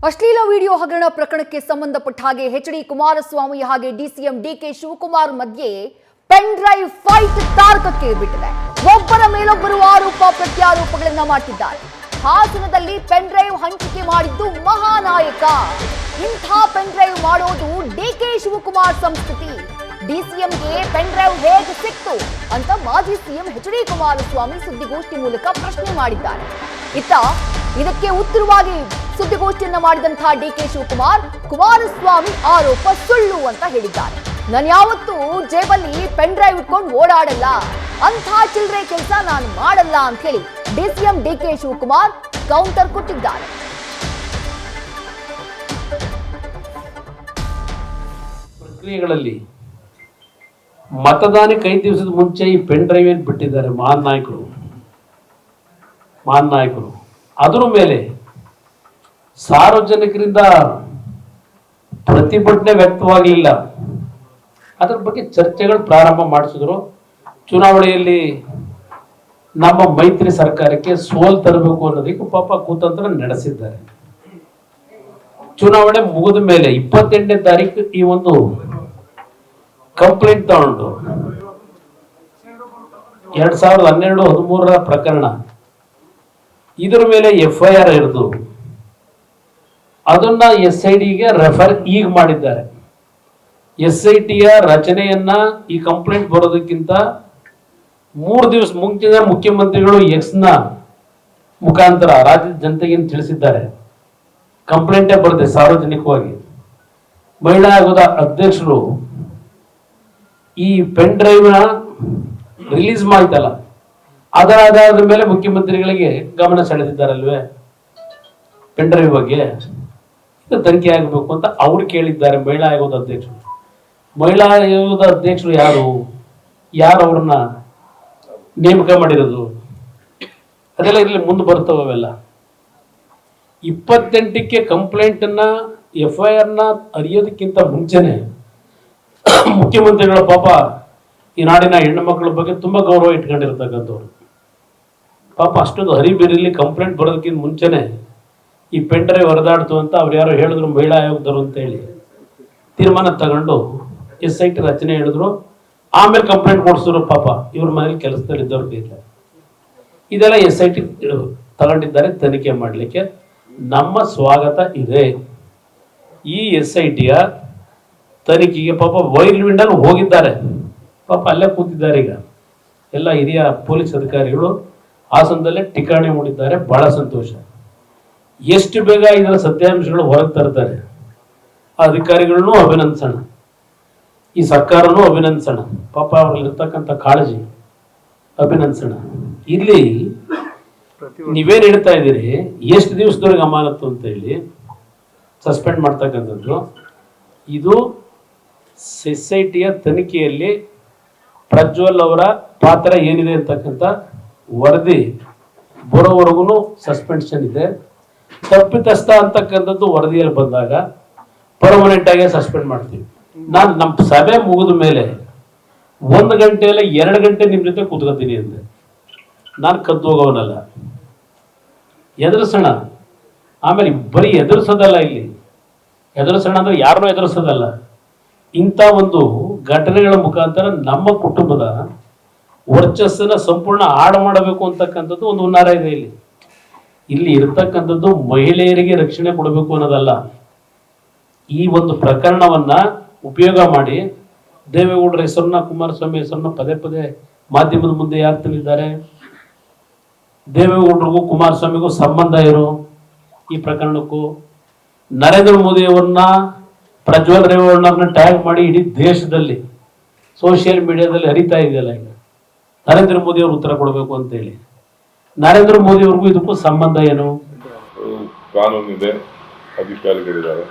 ಅಶ್ಲೀಲ ವಿಡಿಯೋ ಹಗರಣ ಪ್ರಕರಣಕ್ಕೆ ಸಂಬಂಧಪಟ್ಟ ಹಾಗೆ ಎಚ್.ಡಿ. ಕುಮಾರಸ್ವಾಮಿ ಹಾಗೆ ಡಿಸಿಎಂ ಡಿ.ಕೆ. ಶಿವಕುಮಾರ್ ಮಧ್ಯೆ ಪೆನ್ ಡ್ರೈವ್ ಫೈಟ್ ತಾರಕಕ್ಕೆ ಬಿಟ್ಟಿದೆ. ಒಬ್ಬರ ಮೇಲೊಬ್ಬರು ಆರೋಪ ಪ್ರತ್ಯಾರೋಪಗಳನ್ನ ಮಾಡ್ತಿದ್ದಾರೆ. ಹಾಸನದಲ್ಲಿ ಪೆನ್ ಡ್ರೈವ್ ಹಂಚಿಕೆ ಮಾಡಿದ್ದು ಮಹಾನಾಯಕ. ಇಂಥ ಪೆನ್ ಡ್ರೈವ್ ಮಾಡೋದು ಡಿ.ಕೆ. ಶಿವಕುಮಾರ್ ಸಂಸ್ಕೃತಿ. ಡಿಸಿಎಂಗೆ ಪೆನ್ ಡ್ರೈವ್ ಹೇಗೆ ಸಿಕ್ತು ಅಂತ ಮಾಜಿ ಸಿಎಂ ಎಚ್.ಡಿ. ಕುಮಾರಸ್ವಾಮಿ ಸುದ್ದಿಗೋಷ್ಠಿ ಮೂಲಕ ಪ್ರಶ್ನೆ ಮಾಡಿದ್ದಾರೆ. ಇದಕ್ಕೆ ಉತ್ತರವಾಗಿ ಸುದ್ದಿಗೋಷ್ಠಿಯನ್ನ ಮಾಡಿದಂತಹ ಡಿ.ಕೆ. ಶಿವಕುಮಾರ್ ಕುಮಾರಸ್ವಾಮಿ ಆರೋಪ ಸುಳ್ಳು ಅಂತ ಹೇಳಿದ್ದಾರೆ. ನಾನು ಯಾವತ್ತೂ ಜೇಬಲ್ಲಿ ಪೆನ್ ಡ್ರೈವ್ ಇಟ್ಕೊಂಡು ಓಡಾಡಲ್ಲ, ಅಂಥ ಚಿಲ್ಲರೆ ಕೆಲಸ ನಾನು ಮಾಡಲ್ಲ ಅಂತ ಹೇಳಿ ಡಿಸಿಎಂ ಡಿ.ಕೆ. ಶಿವಕುಮಾರ್ ಕೌಂಟರ್ ಕೊಟ್ಟಿದ್ದಾರೆ. ಪ್ರಕ್ರಿಯೆಗಳಲ್ಲಿ ಮತದಾನಕ್ಕೆ 5 ದಿವಸದ ಮುಂಚೆ ಈ ಪೆನ್ ಡ್ರೈವ್ ಏನು ಬಿಟ್ಟಿದ್ದಾರೆ ಮಹಾನ್ ನಾಯಕರು. ಅದರ ಮೇಲೆ ಸಾರ್ವಜನಿಕರಿಂದ ಪ್ರತಿಭಟನೆ ವ್ಯಕ್ತವಾಗಲಿಲ್ಲ. ಅದರ ಬಗ್ಗೆ ಚರ್ಚೆಗಳು ಪ್ರಾರಂಭ ಮಾಡಿಸಿದ್ರು. ಚುನಾವಣೆಯಲ್ಲಿ ನಮ್ಮ ಮೈತ್ರಿ ಸರ್ಕಾರಕ್ಕೆ ಸೋಲ್ ತರಬೇಕು ಅನ್ನೋದಕ್ಕೆ ಪಾಪ ಕುತಂತ್ರ ನಡೆಸಿದ್ದಾರೆ. ಚುನಾವಣೆ ಮುಗಿದ ಮೇಲೆ 28ನೇ ತಾರೀಕು ಈ ಒಂದು ಕಂಪ್ಲೇಂಟ್ ತಗೊಂಡು 2012-13 ಪ್ರಕರಣ, ಇದರ ಮೇಲೆ FIR ಹಿಡಿದು ಅದನ್ನ SITಗೆ ರೆಫರ್ ಈಗ ಮಾಡಿದ್ದಾರೆ. SITಯ ರಚನೆಯನ್ನ ಈ ಕಂಪ್ಲೇಂಟ್ ಬರೋದಕ್ಕಿಂತ 3 ದಿವಸ ಮುಂಚೆ ಮುಖ್ಯಮಂತ್ರಿಗಳು ಎಕ್ಸ್ನ ಮುಖಾಂತರ ರಾಜ್ಯದ ಜನತೆಗೆ ತಿಳಿಸಿದ್ದಾರೆ. ಕಂಪ್ಲೇಂಟೇ ಬರುತ್ತೆ ಸಾರ್ವಜನಿಕವಾಗಿ. ಮಹಿಳಾ ಆಯೋಗದ ಅಧ್ಯಕ್ಷರು ಈ ಪೆನ್ ಡ್ರೈವ್ ನ ರಿಲೀಸ್ ಮಾಡ್ತಲ್ಲ, ಅದರ ಆಧಾರದ ಮೇಲೆ ಮುಖ್ಯಮಂತ್ರಿಗಳಿಗೆ ಗಮನ ಸೆಳೆದಿದ್ದಾರಲ್ವೇ ಪೆನ್ ಡ್ರೈವ್ ಬಗ್ಗೆ. ಇದು ತನಿಖೆ ಆಗಬೇಕು ಅಂತ ಅವ್ರು ಕೇಳಿದ್ದಾರೆ ಮಹಿಳಾ ಆಯೋಗದ ಅಧ್ಯಕ್ಷರು. ಮಹಿಳಾ ಆಯೋಗದ ಅಧ್ಯಕ್ಷರು ಯಾರು ಅವ್ರನ್ನ ನೇಮಕ ಮಾಡಿರೋದು? ಅದೆಲ್ಲ ಇರಲಿ, ಮುಂದೆ ಬರ್ತವೆಲ್ಲ. 28ಕ್ಕೆ ಕಂಪ್ಲೇಂಟ್ ಅನ್ನ FIR ನ ಅರಿಯೋದಕ್ಕಿಂತ ಮುಂಚೆನೆ ಮುಖ್ಯಮಂತ್ರಿಗಳ ಪಾಪ ಈ ನಾಡಿನ ಹೆಣ್ಣು ಮಕ್ಕಳ ಬಗ್ಗೆ ತುಂಬಾ ಗೌರವ ಇಟ್ಕೊಂಡಿರ್ತಕ್ಕಂಥವ್ರು. ಪಾಪ ಅಷ್ಟೊಂದು ಹರಿಬಿರಿಲಿ ಕಂಪ್ಲೇಂಟ್ ಬರೋದಕ್ಕಿಂತ ಮುಂಚೆನೆ ಈ ಪೆನ್ ಡ್ರೈವ್ ಹೊರದಾಡ್ತು ಅಂತ ಅವ್ರು ಯಾರೋ ಹೇಳಿದ್ರು, ಮಹಿಳಾ ಆಯೋಗದವರು ಅಂತ ಹೇಳಿ ತೀರ್ಮಾನ ತಗೊಂಡು SIT ರಚನೆ ಹೇಳಿದ್ರು. ಆಮೇಲೆ ಕಂಪ್ಲೇಂಟ್ ಕೊಡಿಸಿದ್ರು. ಪಾಪ ಇವ್ರ ಮನೇಲಿ ಕೆಲಸದಲ್ಲಿ ಇದ್ದವ್ರಿಗೆ ಇಲ್ಲ. ಇದೆಲ್ಲ SIT ತಗೊಂಡಿದ್ದಾರೆ ತನಿಖೆ ಮಾಡಲಿಕ್ಕೆ. ನಮ್ಮ ಸ್ವಾಗತ ಇದೆ. ಈ SITಯ ತನಿಖೆಗೆ ಪಾಪ ವೈಲ್ ವಿಂಡಲ್ಲಿ ಹೋಗಿದ್ದಾರೆ. ಪಾಪ ಅಲ್ಲೇ ಕೂತಿದ್ದಾರೆ. ಈಗ ಎಲ್ಲ ಹಿರಿಯ ಪೊಲೀಸ್ ಅಧಿಕಾರಿಗಳು ಹಾಸನದಲ್ಲೇ ಠಿಕಾಣಿ ಹೂಡಿದ್ದಾರೆ. ಬಹಳ ಸಂತೋಷ. ಎಷ್ಟು ಬೇಗ ಇದರ ಸತ್ಯಾಂಶಗಳು ಹೊರಗೆ ತರ್ತಾರೆ ಆ ಅಧಿಕಾರಿಗಳನ್ನು ಅಭಿನಂದಿಸೋಣ, ಈ ಸರ್ಕಾರನೂ ಅಭಿನಂದಿಸೋಣ. ಪಾಪ ಅವ್ರಲ್ಲಿರ್ತಕ್ಕಂಥ ಕಾಳಜಿ ಅಭಿನಂದಿಸೋಣ. ಇಲ್ಲಿ ನೀವೇನ್ ಹೇಳ್ತಾ ಇದ್ದೀರಿ, ಎಷ್ಟು ದಿವಸದವರೆಗೆ ಅಮಾನತ್ತು ಅಂತ ಹೇಳಿ ಸಸ್ಪೆಂಡ್ ಮಾಡ್ತಕ್ಕಂಥದ್ದು. ಇದು SITಯ ತನಿಖೆಯಲ್ಲಿ ಪ್ರಜ್ವಲ್ ಅವರ ಪಾತ್ರ ಏನಿದೆ ಅಂತಕ್ಕಂಥ ವರದಿ ಬರೋವರೆಗೂ ಸಸ್ಪೆನ್ಷನ್ ಇದೆ. ತಪ್ಪಿತಸ್ಥ ಅಂತಕ್ಕಂಥದ್ದು ವರದಿಯಲ್ಲಿ ಬಂದಾಗ ಪರ್ಮನೆಂಟ್ ಆಗಿ ಸಸ್ಪೆಂಡ್ ಮಾಡ್ತೀವಿ. ನಾನು ನಮ್ಮ ಸಭೆ ಮುಗಿದ ಮೇಲೆ 1 ಗಂಟೆ ಇಲ್ಲ 2 ಗಂಟೆ ನಿಮ್ಮ ಜೊತೆ ಕೂತ್ಕೊತೀನಿ ಅಂದೆ. ನಾನು ಕದ್ದು ಹೋಗೋವನಲ್ಲ, ಎದುರಿಸೋಣ. ಆಮೇಲೆ ಬರೀ ಎದುರಿಸೋದಲ್ಲ, ಇಲ್ಲಿ ಎದುರಿಸೋಣ ಅಂದ್ರೆ ಯಾರನ್ನೂ ಎದುರಿಸೋದಲ್ಲ. ಇಂಥ ಒಂದು ಘಟನೆಗಳ ಮುಖಾಂತರ ನಮ್ಮ ಕುಟುಂಬದ ವರ್ಚಸ್ಸನ್ನ ಸಂಪೂರ್ಣ ಹಾಳು ಮಾಡಬೇಕು ಅಂತಕ್ಕಂಥದ್ದು ಒಂದು ಹುನ್ನಾರ ಇದೆ. ಇಲ್ಲಿ ಇರತಕ್ಕಂಥದ್ದು ಮಹಿಳೆಯರಿಗೆ ರಕ್ಷಣೆ ಕೊಡಬೇಕು ಅನ್ನೋದಲ್ಲ. ಈ ಒಂದು ಪ್ರಕರಣವನ್ನ ಉಪಯೋಗ ಮಾಡಿ ದೇವೇಗೌಡರ ಹೆಸರನ್ನ, ಕುಮಾರಸ್ವಾಮಿ ಹೆಸರನ್ನ ಪದೇ ಮಾಧ್ಯಮದ ಮುಂದೆ ಯಾರು ತಂದಿದ್ದಾರೆ? ದೇವೇಗೌಡರಿಗೂ ಕುಮಾರಸ್ವಾಮಿಗೂ ಸಂಬಂಧ ಇರೋ ಈ ಪ್ರಕರಣಕ್ಕೂ ನರೇಂದ್ರ ಮೋದಿ ಅವರನ್ನ, ಪ್ರಜ್ವಲ್ ರೇವಣ್ಣವ್ರನ್ನ ಟ್ಯಾಗ್ ಮಾಡಿ ಇಡೀ ದೇಶದಲ್ಲಿ ಸೋಷಿಯಲ್ ಮೀಡಿಯಾದಲ್ಲಿ ಹರಿತಾ ಇದೆಯಲ್ಲ. ಈಗ ನರೇಂದ್ರ ಮೋದಿ ಅವರು ಉತ್ತರ ಕೊಡಬೇಕು ಅಂತ ಹೇಳಿ. ನರೇಂದ್ರ ಮೋದಿ ಅವ್ರಿಗೂ ಇದಕ್ಕೂ ಸಂಬಂಧ ಏನು? ಕಾನೂನಿದೆ, ಅಧಿಕಾರಿಗಳಿದ್ದಾರೆ,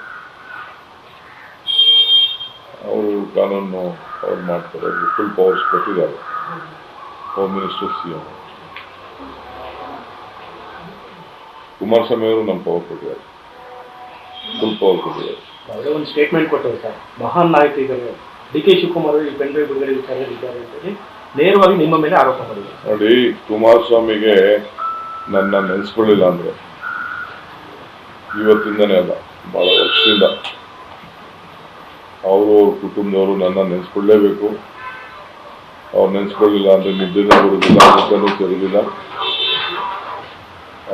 ಅವರು ಕಾನೂನು ಅವ್ರು ಮಾಡ್ತಾರೆ. ಅವ್ರಿಗೆ ಫುಲ್ ಪವರ್ಸ್ ಕೊಟ್ಟಿದ್ದಾರೆ. ಹೋಮ್ ಮಿನಿಸ್ಟರ್, CM ಕುಮಾರಸ್ವಾಮಿ ಅವರು ನಮ್ಮ ಪವರ್ ಕೊಟ್ಟಿದ್ದಾರೆ, ಫುಲ್ ಪವರ್ ಕೊಟ್ಟಿದ್ದಾರೆ. ಒಂದು ಸ್ಟೇಟ್ಮೆಂಟ್ ಕೊಟ್ಟರು ಸರ್, ಮಹಾನ್ ನಾಯಕ ಇದ್ದಾರೆ ಡಿ.ಕೆ. ಶಿವಕುಮಾರ್ ಈ ಪೆನ್ ಡ್ರೈವ್ ಬಿಡುಗಡೆ ವಿಚಾರದಲ್ಲಿದ್ದಾರೆ ಅಂತೇಳಿ ನೇರವಾಗಿ ನಿಮ್ಮ ಮೇಲೆ ಆರೋಪ ಮಾಡಿದ್ದಾರೆ. ನೋಡಿ, ಕುಮಾರಸ್ವಾಮಿಗೆ ನನ್ನ ನೆನೆಸ್ಕೊಳ್ಳಿಲ್ಲ ಅಂದ್ರೆ ಇವತ್ತಿಂದನೇ ಅಲ್ಲ, ಭಾಳ ವರ್ಷದಿಂದ ಅವರು ಅವ್ರ ಕುಟುಂಬದವರು ನನ್ನ ನೆನೆಸ್ಕೊಳ್ಳೇಬೇಕು. ಅವ್ರು ನೆನೆಸ್ಕೊಳ್ಳಿಲ್ಲ ಅಂದರೆ ನಿದ್ದೆನೂ ಬರೋದಿಲ್ಲ, ಊಟನೂ ಸೇರೋದಿಲ್ಲ,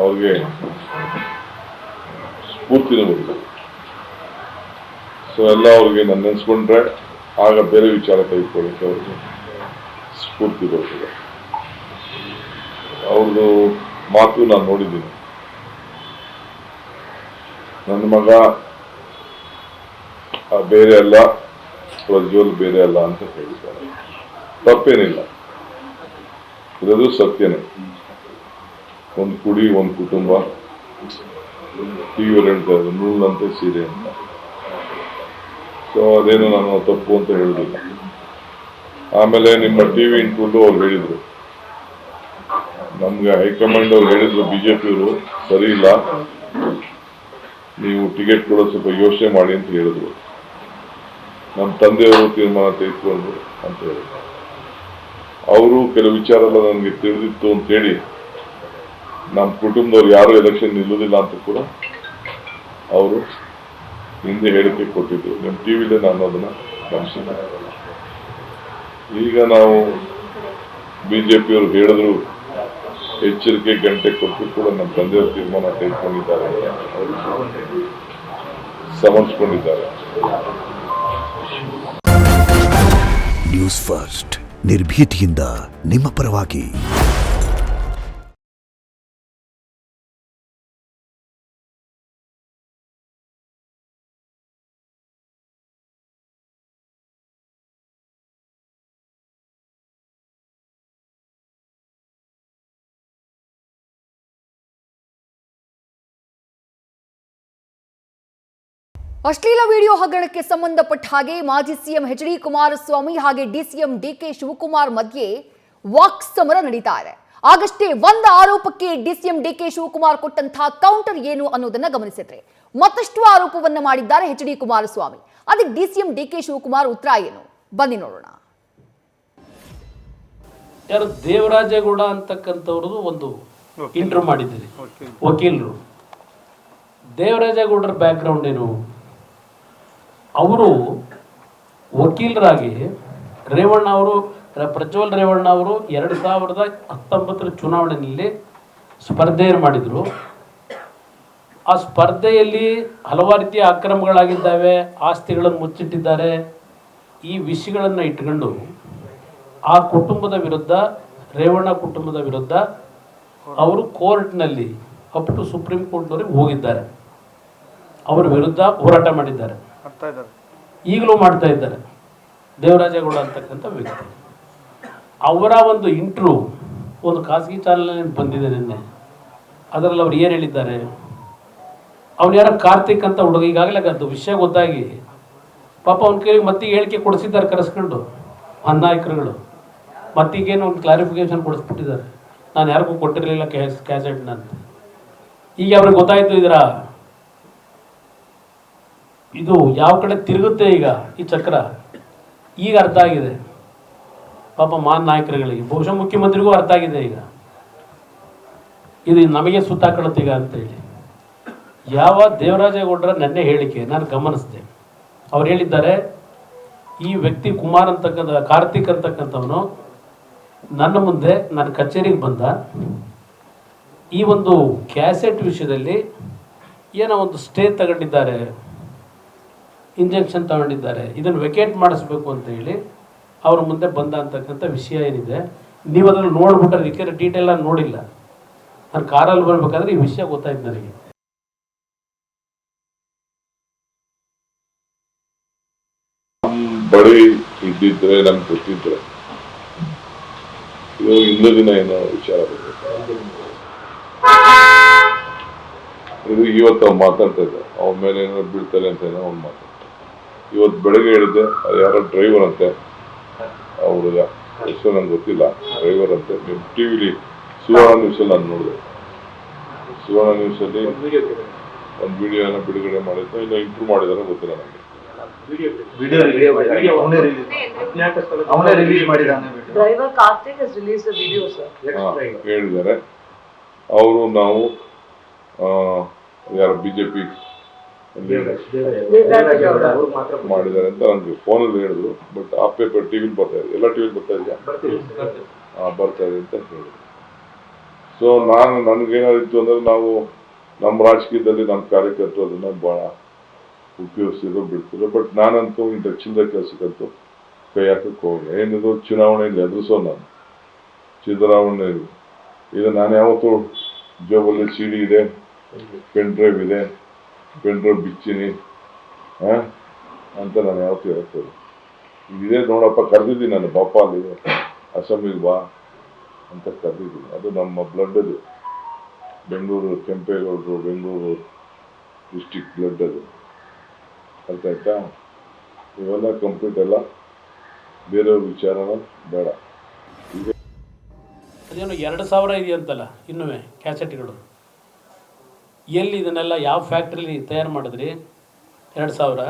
ಅವ್ರಿಗೆ ಸ್ಫೂರ್ತಿನೂ ಬರೋದಿಲ್ಲ. ಸೊ ಎಲ್ಲ ಅವ್ರಿಗೆ ನಾನು ನೆನೆಸ್ಕೊಂಡ್ರೆ ಆಗ ಬೇರೆ ವಿಚಾರ ತೆಗೆದುಕೊಳ್ಳೋಕ್ಕೆ ಅವ್ರಿಗೆ ಸ್ಫೂರ್ತಿ ಬರ್ತದೆ. ಅವ್ರದ್ದು ಮಾತು ನಾನು ನೋಡಿದ್ದೀನಿ. ನನ್ನ ಮಗ ಬೇರೆ ಅಲ್ಲ, ಪ್ರಜ್ವಲ್ ಬೇರೆ ಅಲ್ಲ ಅಂತ ಹೇಳಿದ್ದಾರೆ. ತಪ್ಪೇನಿಲ್ಲ, ಇರೋದು ಸತ್ಯನೇ. ಒಂದು ಕುಡಿ, ಒಂದು ಕುಟುಂಬ, ಟಿವಿಯಲ್ಲಿ ಹೇಳ್ತಾ ಇದ್ರು ನೂಲಂತೆ ಸೀರೆ ಅಂತ. ಸೊ ಅದೇನು ನಾನು ತಪ್ಪು ಅಂತ ಹೇಳುದಿಲ್ಲ. ಆಮೇಲೆ ನಿಮ್ಮ ಟಿವಿ ಇಂಟರ್ವ್ಯೂ ಅವ್ರು ಹೇಳಿದ್ರು, ನಮ್ಗೆ ಹೈಕಮಾಂಡ್ ಅವ್ರು ಹೇಳಿದ್ರು, ಬಿಜೆಪಿಯವರು ಸರಿ ಇಲ್ಲ, ನೀವು ಟಿಕೆಟ್ ಕೊಡೋ ಸ್ವಲ್ಪ ಯೋಚನೆ ಮಾಡಿ ಅಂತ ಹೇಳಿದ್ರು. ನಮ್ಮ ತಂದೆಯವರು ತೀರ್ಮಾನ ತೆಗೆದುಕೊಂಡ್ರು ಅಂತ ಹೇಳಿದ್ರು. ಅವರು ಕೆಲವು ವಿಚಾರ ಎಲ್ಲ ನನಗೆ ತಿಳಿದಿತ್ತು ಅಂತೇಳಿ ನಮ್ಮ ಕುಟುಂಬದವ್ರು ಯಾರು ಎಲೆಕ್ಷನ್ ನಿಲ್ಲುವುದಿಲ್ಲ ಅಂತ ಕೂಡ ಅವರು ಹಿಂದೆ ಹೇಳಿಕೆ ಕೊಟ್ಟಿದ್ರು. ನಿಮ್ಮ ಟಿವಿಲೇ ನಾನು ಅದನ್ನ ಗಮನಿಸಿದ್ದೆ. ಈಗ ನಾವು ಬಿಜೆಪಿಯವರು ಹೇಳಿದ್ರು, ಎಚ್ಚರಿಕೆ ಗಂಟೆ ಕೊಟ್ಟು ಕೂಡ ನಮ್ಮ ತಂದೆಯವರು ತೀರ್ಮಾನ ತೆಗೆದುಕೊಂಡಿದ್ದಾರೆ, ಸಮರ್ಪಿಸಿಕೊಂಡಿದ್ದಾರೆ. ನ್ಯೂಸ್ ಫಸ್ಟ್, ನಿರ್ಭೀತಿಯಿಂದ ನಿಮ್ಮ ಪರವಾಗಿ. ಅಶ್ಲೀಲ ವಿಡಿಯೋ ಹಗರಣಕ್ಕೆ ಸಂಬಂಧಪಟ್ಟ ಹಾಗೆ ಮಾಜಿ ಸಿಎಂ ಎಚ್.ಡಿ. ಕುಮಾರಸ್ವಾಮಿ ಹಾಗೆ ಡಿಸಿಎಂ ಡಿ.ಕೆ. ಶಿವಕುಮಾರ್ ಮಧ್ಯೆ ವಾಕ್ ಸಮರ ನಡೀತಾ ಇದೆ. ಆಗಷ್ಟೇ ಒಂದು ಆರೋಪಕ್ಕೆ ಡಿಸಿಎಂ ಡಿ.ಕೆ. ಶಿವಕುಮಾರ್ ಕೊಟ್ಟಂತಹ ಕೌಂಟರ್ ಏನು ಅನ್ನೋದನ್ನ ಗಮನಿಸಿದ್ರೆ ಮತ್ತಷ್ಟು ಆರೋಪವನ್ನ ಮಾಡಿದ್ದಾರೆ ಎಚ್.ಡಿ. ಕುಮಾರಸ್ವಾಮಿ. ಅದಕ್ಕೆ ಡಿಸಿಎಂ ಡಿ.ಕೆ. ಶಿವಕುಮಾರ್ ಉತ್ತರ ಏನು, ಬನ್ನಿ ನೋಡೋಣ. ಯಾರು ದೇವರಾಜೇಗೌಡ ಅಂತಕ್ಕಂಥವ್ರದ್ದು ಒಂದು ಇಂಟರ್ವ್ಯೂ ಮಾಡಿದ್ದೀರಿ, ವಕೀಲರು. ದೇವರಾಜೇಗೌಡರ ಬ್ಯಾಕ್ಗ್ರೌಂಡ್ ಏನು? ಅವರು ವಕೀಲರಾಗಿ ರೇವಣ್ಣ ಅವರು, ಪ್ರಜ್ವಲ್ ರೇವಣ್ಣ ಅವರು 2019 ಚುನಾವಣೆಯಲ್ಲಿ ಸ್ಪರ್ಧೆಯನ್ನು ಮಾಡಿದರು. ಆ ಸ್ಪರ್ಧೆಯಲ್ಲಿ ಹಲವಾರು ರೀತಿಯ ಅಕ್ರಮಗಳಾಗಿದ್ದಾವೆ, ಆಸ್ತಿಗಳನ್ನು ಮುಚ್ಚಿಟ್ಟಿದ್ದಾರೆ. ಈ ವಿಷಯಗಳನ್ನು ಇಟ್ಕೊಂಡು ಆ ಕುಟುಂಬದ ವಿರುದ್ಧ, ರೇವಣ್ಣ ಕುಟುಂಬದ ವಿರುದ್ಧ ಅವರು ಕೋರ್ಟ್ನಲ್ಲಿ ಅಪ್ ಟು ಸುಪ್ರೀಂ ಕೋರ್ಟ್ನವರೆಗೆ ಹೋಗಿದ್ದಾರೆ. ಅವರ ವಿರುದ್ಧ ಹೋರಾಟ ಮಾಡಿದ್ದಾರೆ, ಈಗಲೂ ಮಾಡ್ತಾ ಇದ್ದಾರೆ. ದೇವರಾಜೇಗೌಡ ಅಂತಕ್ಕಂಥ ವ್ಯಕ್ತಿ, ಅವರ ಒಂದು ಇಂಟ್ರ್ಯೂ ಒಂದು ಖಾಸಗಿ ಚಾನಲ್ನಲ್ಲಿ ಬಂದಿದೆ ನಿನ್ನೆ. ಅದರಲ್ಲಿ ಅವ್ರು ಏನು ಹೇಳಿದ್ದಾರೆ, ಅವ್ನು ಯಾರೋ ಕಾರ್ತಿಕ್ ಅಂತ ಹುಡುಗ, ಈಗಾಗಲೇ ಅದು ವಿಷಯ ಗೊತ್ತಾಗಿ ಪಾಪ ಅವ್ನ ಕೈಗೆ ಮತ್ತೆ ಹೇಳಿಕೆ ಕೊಡಿಸಿದ್ದಾರೆ ಕರೆಸ್ಕೊಂಡು ಆ ನಾಯಕರುಗಳು. ಮತ್ತೀಗೇನು ಒಂದು ಕ್ಲಾರಿಫಿಕೇಶನ್ ಕೊಡಿಸ್ಬಿಟ್ಟಿದ್ದಾರೆ, ನಾನು ಯಾರಿಗೂ ಕೊಟ್ಟಿರಲಿಲ್ಲ ಕ್ಯಾಸೆಟ್ನ ಅಂತ. ಈಗ ಅವ್ರಿಗೆ ಗೊತ್ತಾಯಿತು ಇದರ ಇದು ಯಾವ ಕಡೆ ತಿರುಗುತ್ತೆ ಈಗ ಈ ಚಕ್ರ, ಈಗ ಅರ್ಥ ಆಗಿದೆ ಪಾಪ ಮಾನ್ ನಾಯಕರುಗಳಿಗೆ, ಬಹುಶಃ ಮುಖ್ಯಮಂತ್ರಿಗೂ ಅರ್ಥ ಆಗಿದೆ ಈಗ ಇದು ನಮಗೆ ಸುತ್ತಾಕಳುತ್ತೆ ಈಗ ಅಂತೇಳಿ. ಯಾವ ದೇವರಾಜೇಗೌಡರ ನೆನ್ನೆ ಹೇಳಿಕೆ ನಾನು ಗಮನಿಸಿದೆ. ಅವ್ರು ಹೇಳಿದ್ದಾರೆ, ಈ ವ್ಯಕ್ತಿ ಕುಮಾರ್ ಅಂತಕ್ಕಂಥ, ಕಾರ್ತಿಕ್ ಅಂತಕ್ಕಂಥವನು ನನ್ನ ಮುಂದೆ ನನ್ನ ಕಚೇರಿಗೆ ಬಂದ, ಈ ಒಂದು ಕ್ಯಾಸೆಟ್ ವಿಷಯದಲ್ಲಿ ಏನೋ ಒಂದು ಸ್ಟೇ ತಗೊಂಡಿದ್ದಾರೆ, ಇಂಜೆಕ್ಷನ್ ತಗೊಂಡಿದ್ದಾರೆ, ಇದನ್ನು ವೆಕೇಟ್ ಮಾಡಿಸ್ಬೇಕು ಅಂತ ಹೇಳಿ ಅವ್ರ ಮುಂದೆ ಬಂದ ಅಂತಕ್ಕಂಥ ವಿಷಯ ಏನಿದೆ. ನೀವು ಅದನ್ನು ನೋಡ್ಬಿಟ್ರೆ, ಅದಕ್ಕೆ ಡೀಟೇಲ್ ಆಗಿ ನೋಡಿಲ್ಲ. ನಾನು ಕಾರಲ್ಲಿ ಬರ್ಬೇಕಾದ್ರೆ ಈ ವಿಷಯ ಗೊತ್ತಾಯ್ತು ನನಗೆ. ಬಳಿ ಇದ್ದಿದ್ರೆ ನಮ್ಗೆ ಗೊತ್ತಿದ್ರೆ ಇದು ಇಂದು ದಿನ ಏನೋ ವಿಚಾರ ಇದು ಇವತ್ತು ಅವ್ನು ಮಾತಾಡ್ತಾ ಇದ್ದ, ಅವನ ಮೇಲೆ ಏನಾದ್ರು ಬೀಳ್ತಾರೆ ಅಂತ ಏನೋ ಅವ್ನು ಮಾತಾಡ್ತಾರೆ. ಇವತ್ತು ಬೆಳಗ್ಗೆ ಹೇಳಿದ್ದೆ, ಅದು ಯಾರೋ ಡ್ರೈವರ್ ಅಂತೆ, ಹುಡುಗ ಹೆಸರು ನಂಗೆ ಗೊತ್ತಿಲ್ಲ, ಡ್ರೈವರ್ ಅಂತೆ. ನೀವು ಟಿವಿಲಿ ಸುವರ್ಣ ನ್ಯೂಸಲ್ಲಿ ನಾನು ನೋಡಿದೆ. ಸುವರ್ಣ ನ್ಯೂಸಲ್ಲಿ ಒಂದು ವಿಡಿಯೋ ಏನೋ ಬಿಡುಗಡೆ ಮಾಡಿದ್ದು, ಇನ್ನೂ ಇಂಪ್ರೂವ್ ಮಾಡಿದಾರೆ ಗೊತ್ತಿಲ್ಲ ನನಗೆ. ಹೇಳಿದ್ದಾರೆ ಅವರು. ನಾವು ಯಾರು BJP ಅವ್ರು ಮಾತ್ರ ಮಾಡಿದ್ದಾರೆ ಅಂತ ನನಗೆ ಫೋನಲ್ಲಿ ಹೇಳಿದ್ರು. ಬಟ್ ಆ ಪೇಪರ್ ಟಿವಿಲಿ ಬರ್ತಾ ಇದೆ, ಎಲ್ಲ ಟಿವಿಲಿ ಬರ್ತಾ ಇದೆಯಾ? ಬರ್ತಾ ಇದೆ ಅಂತ ಹೇಳಿದ್ರು. ಸೊ ನನಗೇನಾದಿತ್ತು ಅಂದ್ರೆ, ನಾವು ನಮ್ಮ ರಾಜಕೀಯದಲ್ಲಿ ನಮ್ಮ ಕಾರ್ಯಕರ್ತರು ಅದನ್ನ ಬಹಳ ಉಪಯೋಗಿಸಿದ್ರು, ಬಿಡ್ತಿದ್ರು. ಬಟ್ ನಾನಂತೂ ಇಂಥ ಚಿಲ್ಲರೆ ಕೆಲಸಕ್ಕಂತೂ ಕೈ ಹಾಕಕ್ಕೆ ಹೋಗಿಲ್ಲ. ಏನಿದು ಚುನಾವಣೆಯಲ್ಲಿ ಎದುರಿಸೋ ನಾನು ಸಿದ್ದರಾಮಯ್ಯ ಇದು ನಾನು ಯಾವತ್ತೂ ಜೋಬಲ್ಲಿ CD ಇದೆ, ಪೆನ್ ಡ್ರೈವ್ ಇದೆ, ಪೆನ್ ಡ್ರೈವ್ ಬಿಚ್ಚಿನಿ ಅಂತ ನಾನು ಯಾವತ್ತೂ ಹೇಳ್ತೇನೆ. ಇದೇ ನೋಡಪ್ಪ ಕರೆದಿದ್ದೀನಿ ನಾನು, ಬಾಪ ಅಲ್ಲಿ ಅಸೆಂಬ್ಲಿಗೆ ಬಾ ಅಂತ ಕರೆದಿದ್ದೀನಿ. ಅದು ನಮ್ಮ ಬ್ಲಡ್, ಅದು ಬೆಂಗಳೂರು ಕೆಂಪೇಗೌಡರು, ಬೆಂಗಳೂರು ಡಿಸ್ಟಿಕ್ ಬ್ಲಡ್ ಅದು, ಅರ್ಥ ಆಯ್ತಾ? ಇವೆಲ್ಲ ಕಂಪ್ಲೀಟ್ ಎಲ್ಲ ಬೇರೆಯವ್ರ ವಿಚಾರನ ಬೇಡ. ಅದೇನು 2000 ಇದೆಯಂತಲ್ಲ ಇನ್ನೂ ಕ್ಯಾಸೆಟ್ಗಳು. ಎಲ್ಲಿ ಇದನ್ನೆಲ್ಲ ಯಾವ ಫ್ಯಾಕ್ಟ್ರಿಲಿ ತಯಾರು ಮಾಡಿದ್ರಿ? 2000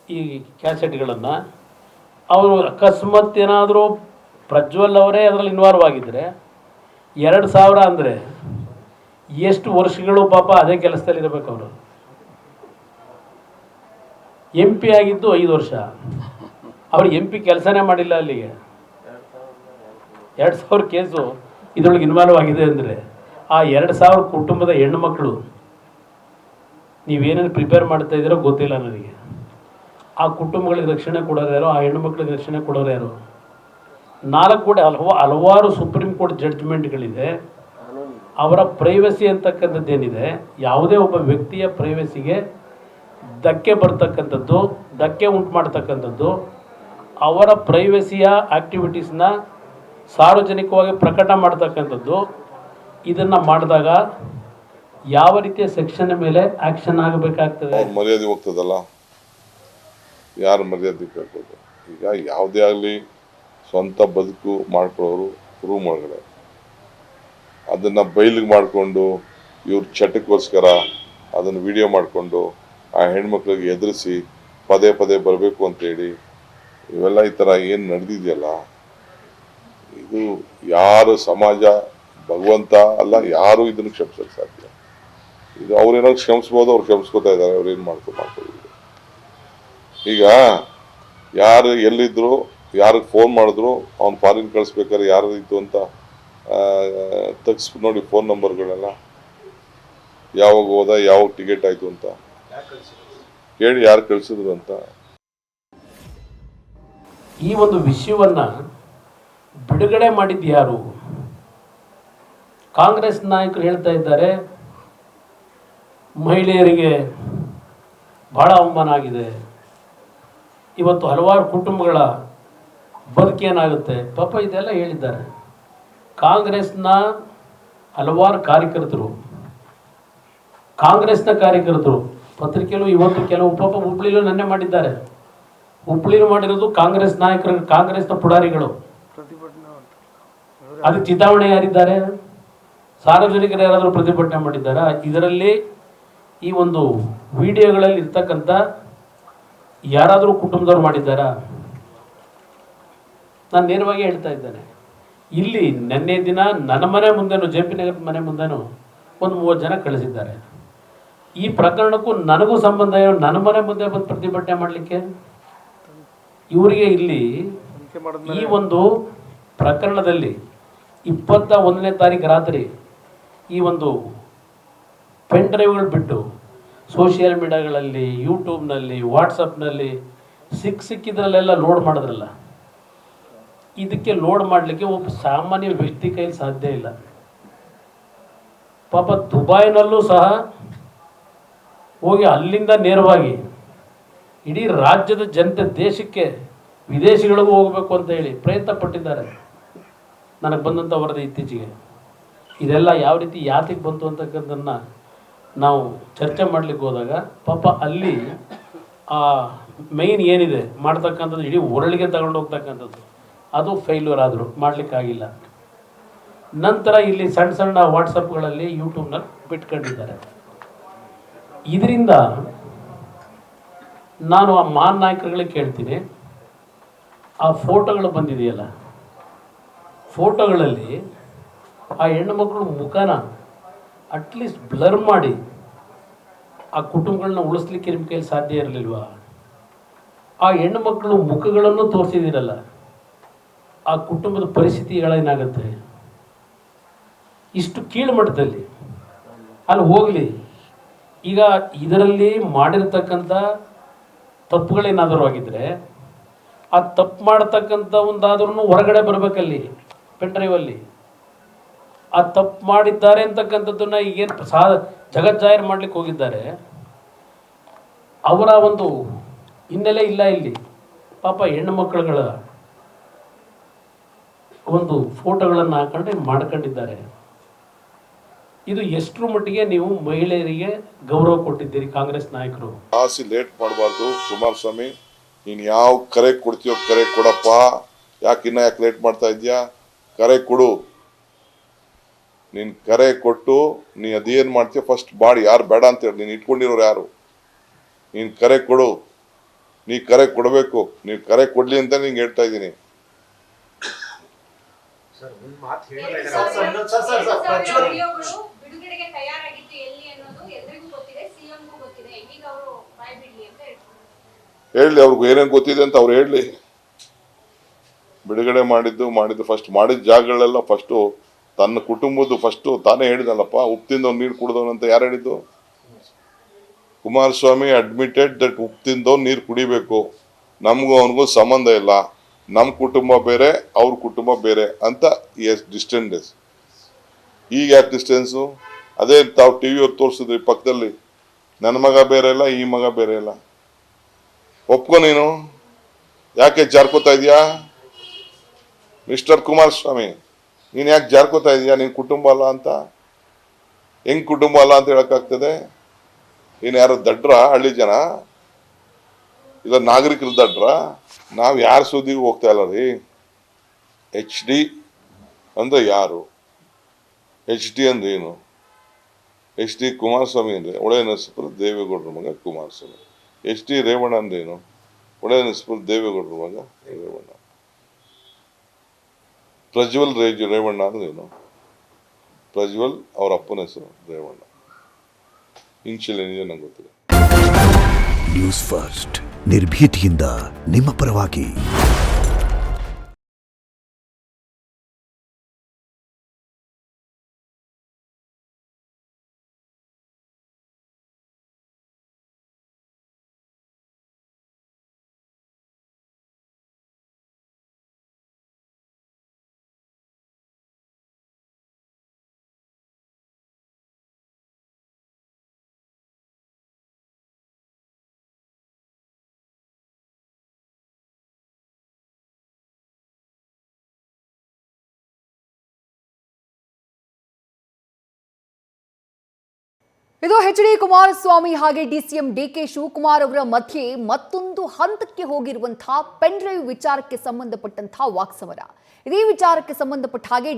ಈ ಕ್ಯಾಸೆಟ್ಗಳನ್ನು. ಅವರು ಅಕಸ್ಮಾತ್ ಏನಾದರೂ ಪ್ರಜ್ವಲ್ ಅವರೇ ಅದರಲ್ಲಿ ಇನ್ವಾಲ್ವ್ ಆಗಿದ್ದರೆ 2000 ಅಂದರೆ ಎಷ್ಟು ವರ್ಷಗಳು ಪಾಪ ಅದೇ ಕೆಲಸದಲ್ಲಿ ಇರಬೇಕು. ಅವರು MP ಆಗಿದ್ದು 5 ವರ್ಷ, ಅವ್ರು MP ಕೆಲಸನೇ ಮಾಡಿಲ್ಲ ಅಲ್ಲಿಗೆ. 2000 ಕೇಸು ಇದರೊಳಗೆ ಇನ್ವಾಲ್ವ್ ಆಗಿದೆ ಅಂದರೆ ಆ 2000 ಕುಟುಂಬದ ಹೆಣ್ಣುಮಕ್ಕಳು ನೀವೇನೇನು ಪ್ರಿಪೇರ್ ಮಾಡ್ತಾ ಇದ್ದೀರೋ ಗೊತ್ತಿಲ್ಲ ನನಗೆ. ಆ ಕುಟುಂಬಗಳಿಗೆ ರಕ್ಷಣೆ ಕೊಡೋರು ಯಾರು? ಆ ಹೆಣ್ಣುಮಕ್ಳಿಗೆ ರಕ್ಷಣೆ ಕೊಡೋರು ಯಾರು? 4 ಕೂಡ ಹಲವಾರು ಸುಪ್ರೀಂ ಕೋರ್ಟ್ ಜಡ್ಜ್ಮೆಂಟ್ಗಳಿದೆ. ಅವರ ಪ್ರೈವಸಿ ಅಂತಕ್ಕಂಥದ್ದೇನಿದೆ, ಯಾವುದೇ ಒಬ್ಬ ವ್ಯಕ್ತಿಯ ಪ್ರೈವಸಿಗೆ ಧಕ್ಕೆ ಬರ್ತಕ್ಕಂಥದ್ದು, ಧಕ್ಕೆ ಉಂಟು ಮಾಡ್ತಕ್ಕಂಥದ್ದು, ಅವರ ಪ್ರೈವಸಿಯ ಆ್ಯಕ್ಟಿವಿಟೀಸ್ನ ಸಾರ್ವಜನಿಕವಾಗಿ ಪ್ರಕಟ ಮಾಡ್ತಕ್ಕಂಥದ್ದು, ಇದನ್ನು ಮಾಡಿದಾಗ ಯಾವ ರೀತಿಯ ಸೆಕ್ಷನ್ ಮೇಲೆ ಆ್ಯಕ್ಷನ್ ಆಗಬೇಕಾಗ್ತದೆ? ಮರ್ಯಾದೆ ಹೋಗ್ತದಲ್ಲ, ಯಾರು ಮರ್ಯಾದೆ ಕೇಳ್ಬೋದು? ಈಗ ಯಾವುದೇ ಆಗಲಿ ಸ್ವಂತ ಬದುಕು ಮಾಡ್ಕೊಳ್ಳೋರು ರೂಮ್ ಒಳಗಡೆ ಅದನ್ನು ಬಯಲಿಗೆ ಮಾಡಿಕೊಂಡು ಇವ್ರ ಚಟಕ್ಕೋಸ್ಕರ ಅದನ್ನು ವಿಡಿಯೋ ಮಾಡಿಕೊಂಡು ಆ ಹೆಣ್ಮಕ್ಳಿಗೆ ಎದುರಿಸಿ ಪದೇ ಪದೇ ಬರಬೇಕು ಅಂತೇಳಿ ಇವೆಲ್ಲ ಈ ಥರ ಏನು ನಡೆದಿದೆಯಲ್ಲ, ಇದು ಯಾರು ಸಮಾಜ, ಭಗವಂತ ಅಲ್ಲ, ಯಾರು ಇದನ್ನು ಕ್ಷಮಿಸೋಕ್ಕೆ ಸಾಧ್ಯ? ಇದು ಅವ್ರೇನಾದ್ರು ಕ್ಷಮಿಸ್ಬೋದು, ಅವ್ರು ಕ್ಷಮಿಸ್ಕೋತಾ ಇದ್ದಾರೆ, ಅವ್ರೇನು ಮಾಡ್ಕೊಂಡಿದ್ರು. ಈಗ ಯಾರು ಎಲ್ಲಿದ್ರು, ಯಾರಿಗೆ ಫೋನ್ ಮಾಡಿದ್ರು, ಅವ್ನು ಫಾರಿನ್ ಕಳಿಸ್ಬೇಕಾದ್ರೆ ಯಾರು ಇತ್ತು ಅಂತ ತೆಗ್ಸ್ಬಿಟ್ಟು ನೋಡಿ ಫೋನ್ ನಂಬರ್ಗಳೆಲ್ಲ, ಯಾವಾಗ ಹೋದ, ಯಾವಾಗ ಟಿಕೆಟ್ ಆಯಿತು ಅಂತ ಕೇಳಿ ಯಾರು ಕಳಿಸಿದ್ರು ಅಂತ. ಈ ಒಂದು ವಿಷಯವನ್ನು ಬಿಡುಗಡೆ ಮಾಡಿದ್ದು ಯಾರು? ಕಾಂಗ್ರೆಸ್ ನಾಯಕರು ಹೇಳ್ತಾ ಇದ್ದಾರೆ, ಮಹಿಳೆಯರಿಗೆ ಬಹಳ ಅವಮಾನ ಆಗಿದೆ, ಇವತ್ತು ಹಲವಾರು ಕುಟುಂಬಗಳ ಬದುಕೇನಾಗುತ್ತೆ. ಪಾಪ ಇದೆಲ್ಲ ಹೇಳಿದ್ದಾರೆ. ಕಾಂಗ್ರೆಸ್ನ ಹಲವಾರು ಕಾರ್ಯಕರ್ತರು, ಪತ್ರಿಕೆಯಲ್ಲೂ ಇವತ್ತು ಕೆಲವು ಪಾಪ ಹುಬ್ಳಿಲೂ ನನ್ನೆ ಮಾಡಿದ್ದಾರೆ. ಹುಬ್ಳಿಲೂ ಮಾಡಿರೋದು ಕಾಂಗ್ರೆಸ್ ನಾಯಕರು, ಕಾಂಗ್ರೆಸ್ನ ಪುಡಾರಿಗಳು. ಅದಕ್ಕೆ ಚಿತಾವಣೆ ಯಾರಿದ್ದಾರೆ? ಸಾರ್ವಜನಿಕರು ಯಾರಾದರೂ ಪ್ರತಿಭಟನೆ ಮಾಡಿದ್ದಾರೆ? ಇದರಲ್ಲಿ ಈ ಒಂದು ವಿಡಿಯೋಗಳಲ್ಲಿ ಇರ್ತಕ್ಕಂಥ ಯಾರಾದರೂ ಕುಟುಂಬದವ್ರು ಮಾಡಿದ್ದಾರಾ? ನಾನು ನೇರವಾಗಿ ಹೇಳ್ತಾ ಇದ್ದೇನೆ. ಇಲ್ಲಿ ನಿನ್ನೆ ದಿನ ನನ್ನ ಮನೆ ಮುಂದೆನೂ, JP ನಗರದ ಮನೆ ಮುಂದೆನೂ ಒಂದು 30 ಜನ ಕಳಿಸಿದ್ದಾರೆ. ಈ ಪ್ರಕರಣಕ್ಕೂ ನನಗೂ ಸಂಬಂಧ ಏನು? ನನ್ನ ಮನೆ ಮುಂದೆ ಬಂದು ಪ್ರತಿಭಟನೆ ಮಾಡಲಿಕ್ಕೆ ಇವರಿಗೆ ಇಲ್ಲಿ ಈ ಒಂದು ಪ್ರಕರಣದಲ್ಲಿ 21ನೇ ತಾರೀಕು ರಾತ್ರಿ ಈ ಒಂದು ಪೆನ್ ಡ್ರೈವ್ಗಳು ಬಿಟ್ಟು ಸೋಷಿಯಲ್ ಮೀಡಿಯಾಗಳಲ್ಲಿ, ಯೂಟ್ಯೂಬ್ನಲ್ಲಿ, ವಾಟ್ಸಪ್ನಲ್ಲಿ ಸಿಕ್ಕಿದ್ರಲ್ಲೆಲ್ಲ ಲೋಡ್ ಮಾಡಿದ್ರಲ್ಲ, ಇದಕ್ಕೆ ಲೋಡ್ ಮಾಡಲಿಕ್ಕೆ ಒಬ್ಬ ಸಾಮಾನ್ಯ ವ್ಯಕ್ತಿ ಕೈಲಿ ಸಾಧ್ಯ ಇಲ್ಲ. ಪಾಪ ದುಬೈನಲ್ಲೂ ಸಹ ಹೋಗಿ ಅಲ್ಲಿಂದ ನೇರವಾಗಿ ಇಡೀ ರಾಜ್ಯದ ಜನತೆ, ದೇಶಕ್ಕೆ, ವಿದೇಶಿಗಳಿಗೂ ಹೋಗಬೇಕು ಅಂತ ಹೇಳಿ ಪ್ರಯತ್ನ ಪಟ್ಟಿದ್ದಾರೆ. ನನಗೆ ಬಂದಂಥ ವರದಿ ಇತ್ತೀಚೆಗೆ. ಇದೆಲ್ಲ ಯಾವ ರೀತಿ ಯಾತಿಗೆ ಬಂತು ಅಂತಕ್ಕಂಥದ್ದನ್ನು ನಾವು ಚರ್ಚೆ ಮಾಡಲಿಕ್ಕೆ ಹೋದಾಗ ಪಾಪ ಅಲ್ಲಿ ಆ ಮೈನ್ ಏನಿದೆ ಮಾಡ್ತಕ್ಕಂಥದ್ದು ಇಡೀ ವರ್ಲ್ಡ್ಗೆ ತಗೊಂಡು ಹೋಗ್ತಕ್ಕಂಥದ್ದು, ಅದು ಫೇಲ್ಯೂರ್ ಆದರು, ಮಾಡಲಿಕ್ಕಾಗಿಲ್ಲ. ನಂತರ ಇಲ್ಲಿ ಸಣ್ಣ ಸಣ್ಣ ವಾಟ್ಸಪ್ಗಳಲ್ಲಿ, ಯೂಟ್ಯೂಬ್ನಲ್ಲಿ ಬಿಟ್ಕೊಂಡಿದ್ದಾರೆ. ಇದರಿಂದ ನಾನು ಆ ಮಹಾನ್ ನಾಯಕರುಗಳಿಗೆ ಕೇಳ್ತೀನಿ, ಆ ಫೋಟೋಗಳು ಬಂದಿದೆಯಲ್ಲ, ಫೋಟೋಗಳಲ್ಲಿ ಆ ಹೆಣ್ಣು ಮಕ್ಕಳು ಮುಖನ ಅಟ್ಲೀಸ್ಟ್ ಬ್ಲರ್ ಮಾಡಿ ಆ ಕುಟುಂಬಗಳನ್ನ ಉಳಿಸ್ಲಿಕ್ಕೆ ನಿಮ್ಮ ಕೈಲಿ ಸಾಧ್ಯ ಇರಲಿಲ್ವಾ? ಆ ಹೆಣ್ಣು ಮಕ್ಕಳು ಮುಖಗಳನ್ನು ತೋರಿಸಿದಿರಲ್ಲ, ಆ ಕುಟುಂಬದ ಪರಿಸ್ಥಿತಿಗಳೇನಾಗುತ್ತೆ? ಇಷ್ಟು ಕೀಳು ಮಟ್ಟದಲ್ಲಿ ಅಲ್ಲಿ ಹೋಗಲಿ. ಈಗ ಇದರಲ್ಲಿ ಮಾಡಿರ್ತಕ್ಕಂಥ ತಪ್ಪುಗಳೇನಾದರೂ ಆಗಿದ್ದರೆ ಆ ತಪ್ಪು ಮಾಡ್ತಕ್ಕಂಥ ಒಂದಾದ್ರೂ ಹೊರಗಡೆ ಬರಬೇಕಲ್ಲಿ ಪೆನ್ಡ್ರೈವಲ್ಲಿ. ಆ ತಪ್ಪು ಮಾಡಿದ್ದಾರೆ ಅಂತಕ್ಕಂಥದ್ದನ್ನು ಈಗೇನು ಜಗಜ್ಜಾಹಿರ್ ಮಾಡ್ಲಿಕ್ಕೆ ಹೋಗಿದ್ದಾರೆ, ಅವರ ಒಂದು ಹಿನ್ನೆಲೆ ಇಲ್ಲ ಇಲ್ಲಿ. ಪಾಪ ಹೆಣ್ಣು ಮಕ್ಕಳುಗಳ ಒಂದು ಫೋಟೋಗಳನ್ನು ಹಾಕೊಂಡು ಮಾಡ್ಕೊಂಡಿದ್ದಾರೆ. ಇದು ಎಷ್ಟರ ಮಟ್ಟಿಗೆ ನೀವು ಮಹಿಳೆಯರಿಗೆ ಗೌರವ ಕೊಟ್ಟಿದ್ದೀರಿ ಕಾಂಗ್ರೆಸ್ ನಾಯಕರು? ಜಾಸ್ತಿ ಲೇಟ್ ಮಾಡಬಾರ್ದು ಕುಮಾರಸ್ವಾಮಿ. ನೀನು ಯಾವ ಕರೆ ಕೊಡ್ತೀಯೋ ಕರೆ ಕೊಡಪ್ಪ. ಯಾಕೆ ಲೇಟ್ ಮಾಡ್ತಾ ಇದೆಯಾ? ಕರೆ ಕೊಡು. ನೀನು ಕರೆ ಕೊಟ್ಟು ನೀ ಅದೇನು ಮಾಡ್ತೀಯ ಫಸ್ಟ್ ಮಾಡಿ. ಯಾರು ಬೇಡ ಅಂತ ಹೇಳಿ, ನೀನು ಇಟ್ಕೊಂಡಿರೋರು ಯಾರು? ನೀನು ಕರೆ ಕೊಡು. ನೀ ಕರೆ ಕೊಡಬೇಕು. ನೀವು ಕರೆ ಕೊಡ್ಲಿ ಅಂತ ನಿಂಗೆ ಹೇಳ್ತಾ ಇದ್ದೀನಿ. ಬಿಡುಗಡೆಗೆ ತಯಾರಾಗಿತ್ತು ಎಲ್ಲಿ ಅನ್ನೋದು ಎಲ್ಲರಿಗೂ ಗೊತ್ತಿದೆ, ಸಿಎಂಗೂ ಗೊತ್ತಿದೆ. ಈಗ ಅವರು ಬಾಯ್ ಬಿಡ್ಲಿ ಅಂತ ಹೇಳಿ, ಅವ್ರಿಗೆ ಏನೇನು ಗೊತ್ತಿದೆ ಅಂತ ಅವ್ರು ಹೇಳಿ. ಬಿಡುಗಡೆ ಮಾಡಿದ್ದು ಫಸ್ಟ್ ಮಾಡಿದ ಜಾಗಗಳೆಲ್ಲ ಫಸ್ಟು ತನ್ನ ಕುಟುಂಬದ್ದು ಫಸ್ಟು ತಾನೇ ಹೇಳಿದಲ್ಲಪ್ಪ. ಉಪ್ಪು ತಿಂದವ್ನು ನೀರು ಕುಡಿದವನು ಅಂತ ಯಾರು ಹೇಳಿದ್ದು? ಕುಮಾರಸ್ವಾಮಿ ಅಡ್ಮಿಟೆಡ್ ದಟ್ ಉಪ್ಪು ತಿಂದವ್ನು ನೀರು ಕುಡಿಬೇಕು, ನಮಗೂ ಅವನಿಗೂ ಸಂಬಂಧ ಇಲ್ಲ, ನಮ್ಮ ಕುಟುಂಬ ಬೇರೆ ಅವ್ರ ಕುಟುಂಬ ಬೇರೆ ಅಂತ ಡಿಸ್ಟೆನ್ಸ್. ಈಗ ಯಾಕೆ ಡಿಸ್ಟೆನ್ಸು? ಅದೇ ತಾವು ಟಿ ವಿಯವ್ರು ತೋರಿಸಿದ್ರಿ ಪಕ್ಕದಲ್ಲಿ, ನನ್ನ ಮಗ ಬೇರೆ ಇಲ್ಲ, ಈ ಮಗ ಬೇರೆ ಇಲ್ಲ. ಒಪ್ಕೊ ನೀನು. ಯಾಕೆ ಜಾರ್ಕೋತಾ ಇದೆಯಾ ಮಿಸ್ಟರ್ ಕುಮಾರಸ್ವಾಮಿ? ನೀನು ಯಾಕೆ ಜಾರ್ಕೋತಾ ಇದೆಯಾ? ನಿನ್ನ ಕುಟುಂಬ ಅಲ್ಲ ಅಂತ. ಹೆಂಗ್ ಕುಟುಂಬ ಅಲ್ಲ ಅಂತ ಹೇಳಕ್ಕಾಗ್ತದೆ? ನೀನು ಯಾರು ದಡ್ರ? ಹಳ್ಳಿ ಜನ ಇಲ್ಲ ನಾಗರಿಕರು ದಡ್ರ? ನಾವು ಯಾರ ಸುದ್ದಿಗೂ ಹೋಗ್ತಾ ಇಲ್ಲ ರೀ. HD ಅಂದ್ರೆ ಯಾರು? HD ಅಂದ್ರೆ ಏನು? HD ಕುಮಾರಸ್ವಾಮಿ ಅಂದ್ರೆ ಒಳ್ಳೆ ನರಸೀಪುರ ದೇವೇಗೌಡರ ಮಗ ಕುಮಾರಸ್ವಾಮಿ. HD ರೇವಣ್ಣ ಅಂದ್ರೇನು? ಒಳ್ಳೆ ನರಸೀಪುರ ದೇವೇಗೌಡರ ಮಗ ರೇವಣ್ಣ. ಪ್ರಜ್ವಲ್ ರೇವಣ್ಣ ಅಂದ್ರೇನು? ಪ್ರಜ್ವಲ್ ಅವ್ರ ಅಪ್ಪನ ಹೆಸರು ರೇವಣ್ಣ. ಇನ್ಶಿಯಲ್ ಏನಿದೆ ನಂಗೆ ಗೊತ್ತಿಲ್ಲ. ನ್ಯೂಸ್ ಫಸ್ಟ್ ನಿರ್ಭೀತಿಯಿಂದ ನಿಮ್ಮ ಪರವಾಗಿ. ಇದು HD ಕುಮಾರಸ್ವಾಮಿ ಹಾಗೆ DCM DK ಶಿವಕುಮಾರ್ ಅವರ ಮಧ್ಯೆ ಮತ್ತೊಂದು ಹಂತಕ್ಕೆ ಹೋಗಿರುವಂತಹ ಪೆನ್ ಡ್ರೈವ್ ವಿಚಾರಕ್ಕೆ ಸಂಬಂಧಪಟ್ಟಂತಹ ವಾಕ್ಸಮರ. ಇದೇ ವಿಚಾರಕ್ಕೆ ಸಂಬಂಧಪಟ್ಟ ಹಾಗೆ